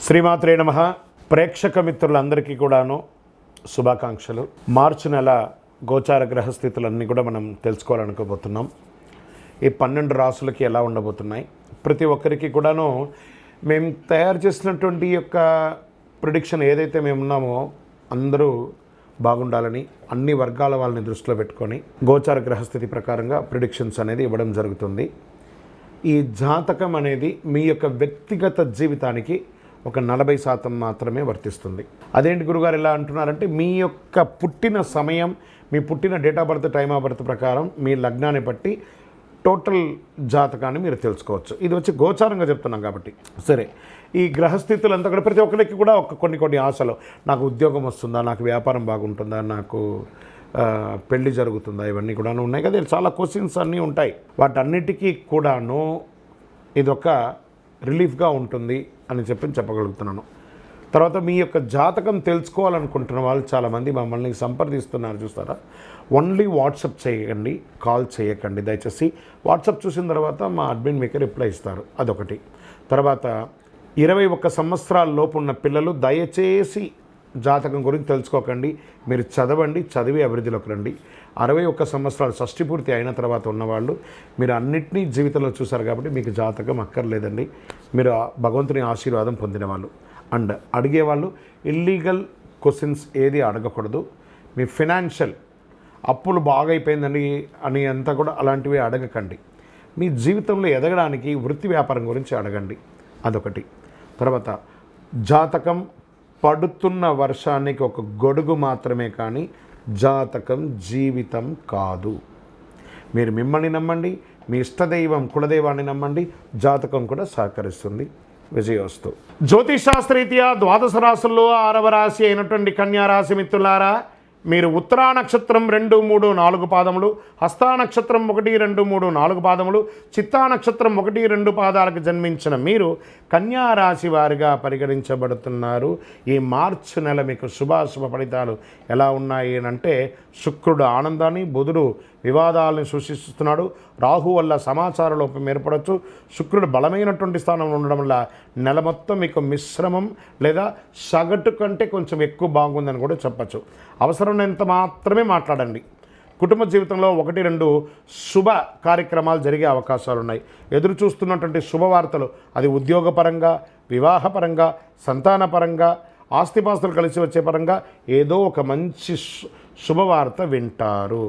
శ్రీమాత్రే నమః. ప్రేక్షక మిత్రులందరికీ కూడాను శుభాకాంక్షలు. మార్చి నెల గోచార గ్రహస్థితులన్నీ కూడా మనం తెలుసుకోవాలనుకోబోతున్నాం. ఈ 12 రాసులకి ఎలా ఉండబోతున్నాయి, ప్రతి ఒక్కరికి కూడాను మేము తయారు చేసినటువంటి యొక్క ప్రిడిక్షన్ ఏదైతే మేము ఉన్నామో అందరూ బాగుండాలని అన్ని వర్గాల వాళ్ళని దృష్టిలో పెట్టుకొని గోచార గ్రహస్థితి ప్రకారంగా ప్రిడిక్షన్స్ అనేది ఇవ్వడం జరుగుతుంది. ఈ జాతకం అనేది మీ యొక్క వ్యక్తిగత జీవితానికి ఒక 40% మాత్రమే వర్తిస్తుంది. అదేంటి గురుగారు ఎలా అంటున్నారంటే, మీ యొక్క పుట్టిన సమయం, మీ పుట్టిన date of birth, time of birth ప్రకారం మీ లగ్నాన్ని బట్టి టోటల్ జాతకాన్ని మీరు తెలుసుకోవచ్చు. ఇది వచ్చి గోచారంగా చెప్తున్నాం కాబట్టి. సరే, ఈ గ్రహస్థితులు అంతా కూడా ప్రతి ఒక్కరికి కూడా కొన్ని ఆశలు, నాకు ఉద్యోగం వస్తుందా, నాకు వ్యాపారం బాగుంటుందా, నాకు పెళ్లి జరుగుతుందా, ఇవన్నీ కూడాను ఉన్నాయి కదా. చాలా క్వశ్చన్స్ అన్నీ ఉంటాయి. వాటన్నిటికీ కూడాను ఇదొక రిలీఫ్గా ఉంటుంది అని చెప్పగలుగుతున్నాను. తర్వాత మీ యొక్క జాతకం తెలుసుకోవాలనుకుంటున్న వాళ్ళు చాలామంది మమ్మల్ని సంప్రదిస్తున్నారు, చూస్తారా. ఓన్లీ వాట్సాప్ చేయకండి, కాల్ చేయకండి దయచేసి. వాట్సాప్ చూసిన తర్వాత మా అడ్మిన్ మీకు రిప్లై ఇస్తారు, అదొకటి. తర్వాత 21 సంవత్సరాల లోపు ఉన్న పిల్లలు దయచేసి జాతకం గురించి తెలుసుకోకండి. మీరు చదవండి, చదివి అభివృద్ధిలోకి రండి. 61 సంవత్సరాలు షష్ఠి పూర్తి అయిన తర్వాత ఉన్నవాళ్ళు మీరు అన్నింటినీ జీవితంలో చూశారు కాబట్టి మీకు జాతకం అక్కర్లేదండి. మీరు భగవంతుని ఆశీర్వాదం పొందినవాళ్ళు. అండ్ అడిగేవాళ్ళు ఇల్లీగల్ క్వశ్చన్స్ ఏది అడగకూడదు. మీ ఫినాన్షియల్ అప్పులు బాగా అయిపోయిందండి అని అంతా కూడా అలాంటివి అడగకండి. మీ జీవితంలో ఎదగడానికి వృత్తి వ్యాపారం గురించి అడగండి, అదొకటి. తర్వాత జాతకం పడుతున్న వర్షానికి ఒక గొడుగు మాత్రమే, కానీ జాతకం జీవితం కాదు. మీరు మిమ్మల్ని నమ్మండి, మీ ఇష్టదైవం కులదైవాన్ని నమ్మండి, జాతకం కూడా సహకరిస్తుంది. విజయోస్తు. జ్యోతిషాస్త్రరీత్యా 12 రాశుల్లో 6వ రాశి అయినటువంటి కన్యా రాశి మిత్రులారా, మీరు ఉత్తరా నక్షత్రం 2, 3, 4 పాదములు, హస్తా నక్షత్రం 1, 2, 3, 4 పాదములు, చిత్తా నక్షత్రం 1, 2 పాదాలకు జన్మించిన మీరు కన్యా రాశి వారిగా పరిగణించబడుతున్నారు. ఈ మార్చి నెల మీకు శుభాశుభ ఫలితాలు ఎలా ఉన్నాయి అంటే, శుక్రుడు ఆనందాన్ని, బుధుడు వివాదాలను సూచిస్తున్నాడు, రాహు వల్ల సమాచార లోపం ఏర్పడవచ్చు, శుక్రుడు బలమైనటువంటి స్థానంలో ఉండడం వల్ల నెల మొత్తం మీకు మిశ్రమం లేదా సగటు కంటే కొంచెం ఎక్కువ బాగుందని కూడా చెప్పచ్చు. అవసరమైనంత మాత్రమే మాట్లాడండి. కుటుంబ జీవితంలో 1, 2 శుభ కార్యక్రమాలు జరిగే అవకాశాలు ఉన్నాయి. ఎదురు చూస్తున్నటువంటి శుభవార్తలు, అది ఉద్యోగపరంగా, వివాహపరంగా, సంతానపరంగా, ఆస్తిపాస్తులు కలిసి వచ్చే పరంగా ఏదో ఒక మంచి శుభవార్త వింటారు.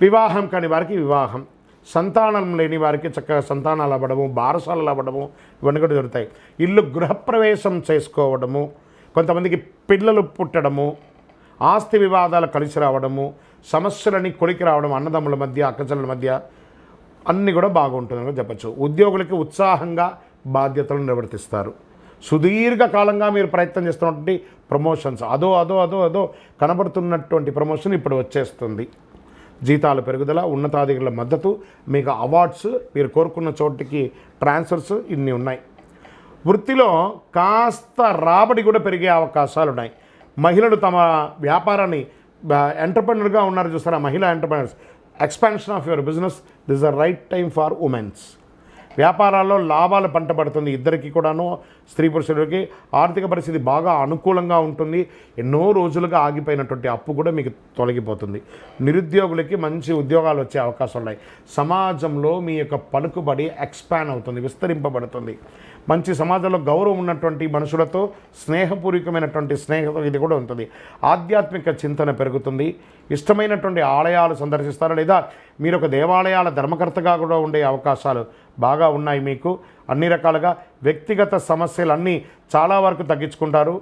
వివాహం కాని వారికి వివాహం, సంతానం లేని వారికి చక్కగా సంతానాలు అవ్వడము, బారసాలలు అవ్వడము, ఇవన్నీ కూడా జరుగుతాయి. ఇల్లు గృహప్రవేశం చేసుకోవడము, కొంతమందికి పిల్లలు పుట్టడము, ఆస్తి వివాదాలు కలిసి రావడము, సమస్యలని కొలికి రావడం, అన్నదమ్ముల మధ్య, అక్కచెల్లెల మధ్య అన్నీ కూడా బాగుంటుందని చెప్పచ్చు. ఉద్యోగులకి ఉత్సాహంగా బాధ్యతలను నిర్వర్తిస్తారు. సుదీర్ఘకాలంగా మీరు ప్రయత్నం చేస్తున్నటువంటి ప్రమోషన్స్, అదో కనబడుతున్నటువంటి ప్రమోషన్ ఇప్పుడు వచ్చేస్తుంది. జీతాల పెరుగుదల, ఉన్నతాధికారుల మద్దతు, మీకు అవార్డ్స్, మీరు కోరుకున్న చోటికి ట్రాన్స్ఫర్స్, ఇన్ని ఉన్నాయి. వృత్తిలో కాస్త రాబడి కూడా పెరిగే అవకాశాలు ఉన్నాయి. మహిళలు తమ వ్యాపారాన్ని ఎంటర్ప్రెన్యూర్గా ఉన్నారు, చూస్తారా, మహిళా entrepreneurs, expansion of your business, this is the right time for women's. వ్యాపారాల్లో లాభాలు పంట పడుతుంది. ఇద్దరికి కూడాను, స్త్రీ పురుషులకి ఆర్థిక పరిస్థితి బాగా అనుకూలంగా ఉంటుంది. ఎన్నో రోజులుగా ఆగిపోయినటువంటి అప్పు కూడా మీకు తొలగిపోతుంది. నిరుద్యోగులకి మంచి ఉద్యోగాలు వచ్చే అవకాశాలు ఉన్నాయి. సమాజంలో మీ యొక్క పలుకుబడి ఎక్స్పాండ్ అవుతుంది, విస్తరింపబడుతుంది. మంచి సమాజంలో గౌరవం ఉన్నటువంటి మనుషులతో స్నేహపూర్వకమైనటువంటి స్నేహం ఇది కూడా ఉంటుంది. ఆధ్యాత్మిక చింతన పెరుగుతుంది. ఇష్టమైనటువంటి ఆలయాలు సందర్శిస్తారు, లేదా మీరు ఒక దేవాలయాల ధర్మకర్తగా కూడా ఉండే అవకాశాలు బాగా ఉన్నాయి. మీకు అన్ని రకాలుగా వ్యక్తిగత సమస్యలన్నీ చాలా వరకు తగ్గించుకుంటారు.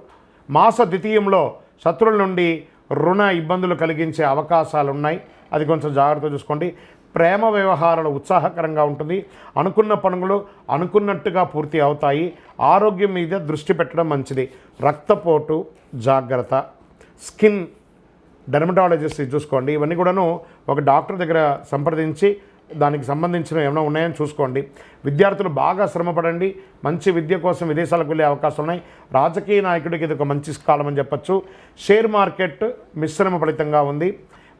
మాస ద్వితీయంలో శత్రువుల నుండి రుణ ఇబ్బందులు కలిగించే అవకాశాలు ఉన్నాయి, అది కొంచెం జాగ్రత్త చూసుకోండి. ప్రేమ వ్యవహారాలు ఉత్సాహకరంగా ఉంటుంది. అనుకున్న పనులు అనుకున్నట్టుగా పూర్తి అవుతాయి. ఆరోగ్యం మీద దృష్టి పెట్టడం మంచిది. రక్తపోటు జాగ్రత్త. స్కిన్ డెర్మటాలజిస్ట్ చూసుకోండి. ఇవన్నీ కూడాను ఒక డాక్టర్ దగ్గర సంప్రదించి దానికి సంబంధించిన ఏమైనా ఉన్నాయని చూసుకోండి. విద్యార్థులు బాగా శ్రమపడండి. మంచి విద్య కోసం విదేశాలకు వెళ్ళే అవకాశం ఉన్నాయి. రాజకీయ నాయకుడికి ఇది ఒక మంచి కాలం అని చెప్పచ్చు. షేర్ మార్కెట్ మిశ్రమ ఫలితంగా ఉంది.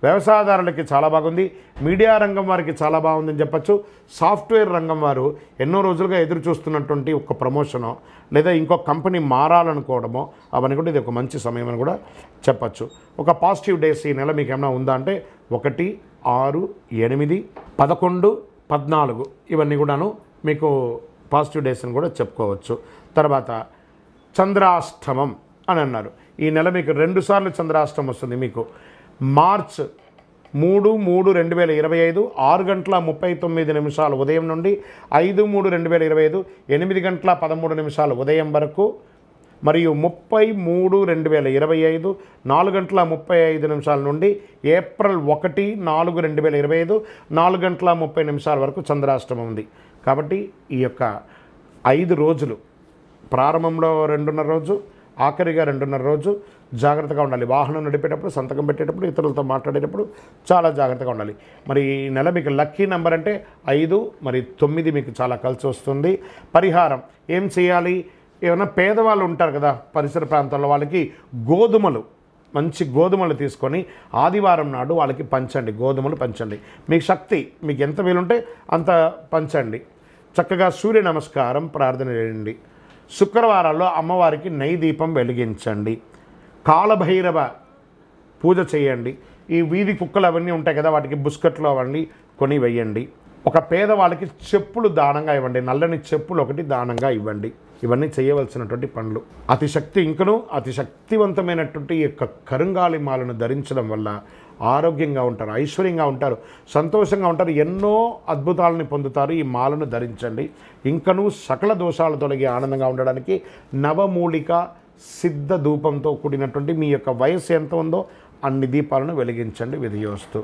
వ్యవసాయదారులకి చాలా బాగుంది. మీడియా రంగం వారికి చాలా బాగుందని చెప్పచ్చు. సాఫ్ట్వేర్ రంగం వారు ఎన్నో రోజులుగా ఎదురు చూస్తున్నటువంటి ఒక ప్రమోషనో లేదా ఇంకో కంపెనీ మారాలనుకోవడమో అవన్నీ కూడా ఇది ఒక మంచి సమయం అని కూడా చెప్పచ్చు. ఒక పాజిటివ్ డేస్ ఈ నెల మీకు ఏమైనా ఉందా అంటే 1, 6, 8, 11, 14 ఇవన్నీ కూడాను మీకు పాజిటివ్ డేస్ అని కూడా చెప్పుకోవచ్చు. తర్వాత చంద్రాష్టమం అని అన్నారు. ఈ నెల మీకు 2 సార్లు చంద్రాష్టమం వస్తుంది. మీకు మార్చ్ 3/3/2025 6:39 ఉదయం నుండి 5/3/2025 8:13 ఉదయం వరకు, మరియు 30/3/2025 4:35 నుండి ఏప్రిల్ 1/4/2025 4:30 వరకు చంద్రాష్టమం ఉంది. కాబట్టి ఈ యొక్క 5 రోజులు ప్రారంభంలో 2:30 రోజు, ఆఖరిగా 2:30 రోజు జాగ్రత్తగా ఉండాలి. వాహనం నడిపేటప్పుడు, సంతకం పెట్టేటప్పుడు, ఇతరులతో మాట్లాడేటప్పుడు చాలా జాగ్రత్తగా ఉండాలి. మరి ఈ నెల మీకు లక్కీ నెంబర్ అంటే 5 మరి 9 మీకు చాలా కలిసి వస్తుంది. పరిహారం ఏం చేయాలి? ఏమైనా పేదవాళ్ళు ఉంటారు కదా పరిసర ప్రాంతాల్లో, వాళ్ళకి మంచి గోధుమలు తీసుకొని ఆదివారం నాడు వాళ్ళకి పంచండి. గోధుమలు పంచండి. మీకు శక్తి, మీకు ఎంత వీలుంటే అంత పంచండి. చక్కగా సూర్య నమస్కారం ప్రార్థన చేయండి. శుక్రవారాల్లో అమ్మవారికి నెయ్యి దీపం వెలిగించండి. కాలభైరవ పూజ చేయండి. ఈ వీధి కుక్కలు అవన్నీ ఉంటాయి కదా, వాటికి బిస్కెట్లు అవన్నీ కొని వెయ్యండి. ఒక పేదవాళ్ళకి చెప్పులు దానంగా ఇవ్వండి. నల్లని చెప్పులు ఒకటి దానంగా ఇవ్వండి. ఇవన్నీ చేయవలసినటువంటి పనులు. అతి శక్తివంతమైనటువంటి ఈ యొక్క కరుంగాలి మాలను ధరించడం వల్ల ఆరోగ్యంగా ఉంటారు, ఐశ్వర్యంగా ఉంటారు, సంతోషంగా ఉంటారు, ఎన్నో అద్భుతాలను పొందుతారు. ఈ మాలను ధరించండి. ఇంకనూ సకల దోషాలు తొలగి ఆనందంగా ఉండడానికి నవమూలిక సిద్ధ ధూపంతో కూడినటువంటి మీ యొక్క వయస్సు ఎంత ఉందో అన్ని దీపాలను వెలిగించండి. విధియోస్తు.